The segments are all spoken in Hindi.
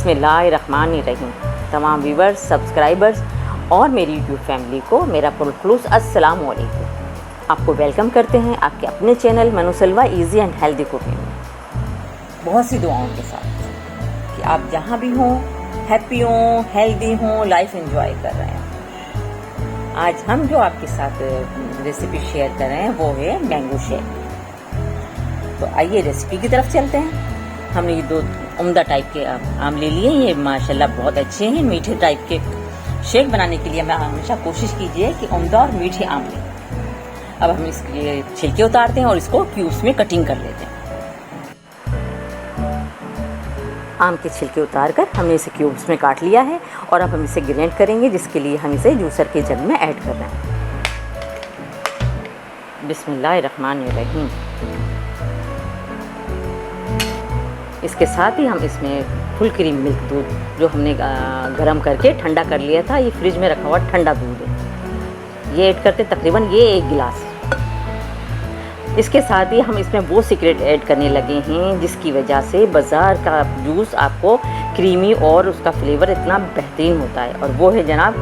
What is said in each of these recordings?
बिस्मिल्लाहिर्रहमानिर्रहीम। तमाम व्यूवर्स, सब्सक्राइबर्स और मेरी यूट्यूब फैमिली को मेरा पुरखुलूस अस्सलाम वालेकुम। आपको वेलकम करते हैं आपके अपने चैनल मनुसलवा ईजी एंड हेल्दी कुकिंग में, बहुत सी दुआओं के साथ कि आप जहाँ भी हों हैप्पी हों, हेल्दी हों, लाइफ एंजॉय कर रहे हैं। आज हम जो आपके साथ रेसिपी शेयर कर रहे हैं वो है मैंगो शेक। तो आइए रेसिपी की तरफ चलते हैं। हमने ये दो उम्दा टाइप के आम ले लिए। ये माशाल्लाह बहुत अच्छे हैं। मीठे टाइप के शेक बनाने के लिए मैं हमेशा कोशिश कीजिए कि उम्दा और मीठे आम लें। अब हम इसके छिलके उतारते हैं और इसको क्यूब्स में कटिंग कर लेते हैं। आम के छिलके उतारकर हमने इसे क्यूब्स में काट लिया है और अब हम इसे ग्राइंड करेंगे, जिसके लिए हम इसे जूसर के जग में ऐड कर रहे हैं। बिस्मिल्लाहिर्रहमानिर्रहीम। इसके साथ ही हम इसमें फुल क्रीम मिल्क दूध जो हमने गरम करके ठंडा कर लिया था, ये फ्रिज में रखा हुआ ठंडा दूध है, ये ऐड करते तकरीबन ये 1 गिलास। इसके साथ ही हम इसमें वो सीक्रेट ऐड करने लगे हैं जिसकी वजह से बाज़ार का जूस आपको क्रीमी और उसका फ्लेवर इतना बेहतरीन होता है, और वो है जनाब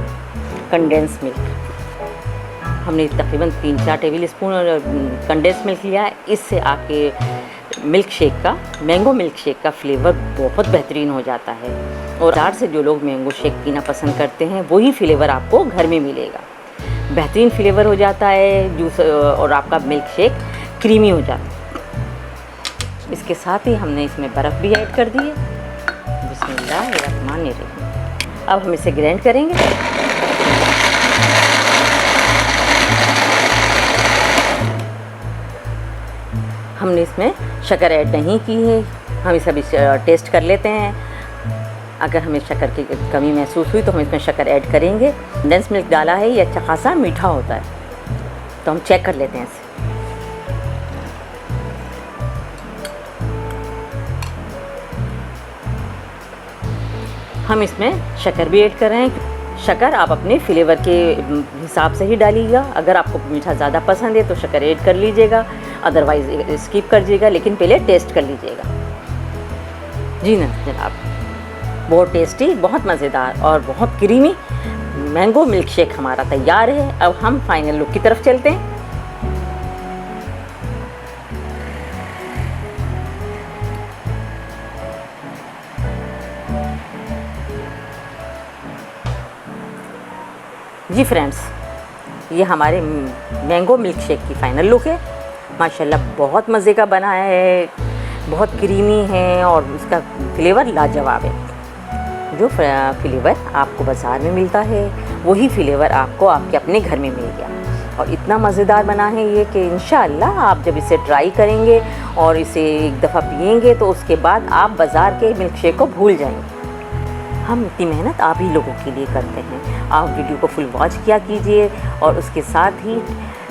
कंडेंस मिल्क। हमने तकरीबन 3-4 टेबल स्पून कंडेंस मिल्क लिया है। इससे आपके मिल्क शेक का, मैंगो मिल्क शेक का फ्लेवर बहुत बेहतरीन हो जाता है, और बाजार से जो लोग मैंगो शेक पीना पसंद करते हैं वही फ्लेवर आपको घर में मिलेगा। बेहतरीन फ्लेवर हो जाता है जूस, और आपका मिल्क शेक क्रीमी हो जाता है। इसके साथ ही हमने इसमें बर्फ़ भी ऐड कर दी है। बिस्मिल्लाहिर्रहमानिर्रहीम। अब हम इसे ग्राइंड करेंगे। हमने इसमें शक्कर ऐड नहीं की है। हम इसे अभी टेस्ट कर लेते हैं। अगर हमें शक्कर की कमी महसूस हुई तो हम इसमें शक्कर ऐड करेंगे। कंडेंस मिल्क डाला है, ये अच्छा खासा मीठा होता है, तो हम चेक कर लेते हैं इसे। हम इसमें शक्कर भी ऐड कर रहे हैं। शक्कर आप अपने फ्लेवर के हिसाब से ही डालिएगा। अगर आपको मीठा ज़्यादा पसंद है तो शक्कर ऐड कर लीजिएगा, अदरवाइज़ स्किप कर दीजिएगा, लेकिन पहले टेस्ट कर लीजिएगा। जी ना जनाब, बहुत टेस्टी, बहुत मज़ेदार और बहुत क्रीमी मैंगो मिल्क शेक हमारा तैयार है। अब हम फाइनल लुक की तरफ चलते हैं। जी फ्रेंड्स, ये हमारे मैंगो मिल्क शेक की फ़ाइनल लुक है। माशाल्लाह बहुत मज़े का बना है, बहुत क्रीमी है और उसका फ्लेवर लाजवाब है। जो फ्लेवर आपको बाज़ार में मिलता है वही फ्लेवर आपको आपके अपने घर में मिल गया, और इतना मज़ेदार बना है ये कि इंशाअल्लाह आप जब इसे ट्राई करेंगे और इसे एक दफ़ा पिएंगे तो उसके बाद आप बाज़ार के मिल्क शेक को भूल जाएंगे। हम इतनी मेहनत आप ही लोगों के लिए करते हैं। आप वीडियो को फुल वॉच किया कीजिए और उसके साथ ही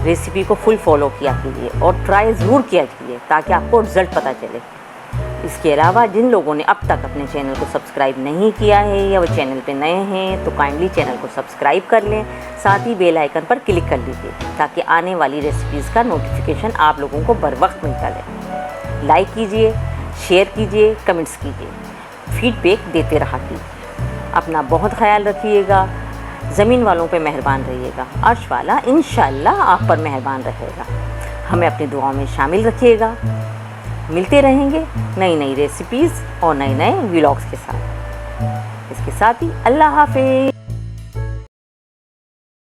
रेसिपी को फुल फॉलो किया कीजिए और ट्राई ज़रूर किया कीजिए ताकि आपको रिज़ल्ट पता चले। इसके अलावा जिन लोगों ने अब तक अपने चैनल को सब्सक्राइब नहीं किया है या वो चैनल पे नए हैं तो काइंडली चैनल को सब्सक्राइब कर लें, साथ ही बेल आइकन पर क्लिक कर लीजिए ताकि आने वाली रेसिपीज़ का नोटिफिकेशन आप लोगों को बर वक्त मिलता रहे। लाइक कीजिए, शेयर कीजिए, कमेंट्स कीजिए, फीडबैक देते रहा कीजिए। अपना बहुत ख्याल रखिएगा। ज़मीन वालों पे मेहरबान रहिएगा, अर्श वाला इंशाअल्लाह आप पर मेहरबान रहेगा। हमें अपनी दुआओं में शामिल रखिएगा। मिलते रहेंगे नई नई रेसिपीज़ और नए नए व्लॉग्स के साथ। इसके साथ ही अल्लाह हाफ़िज़।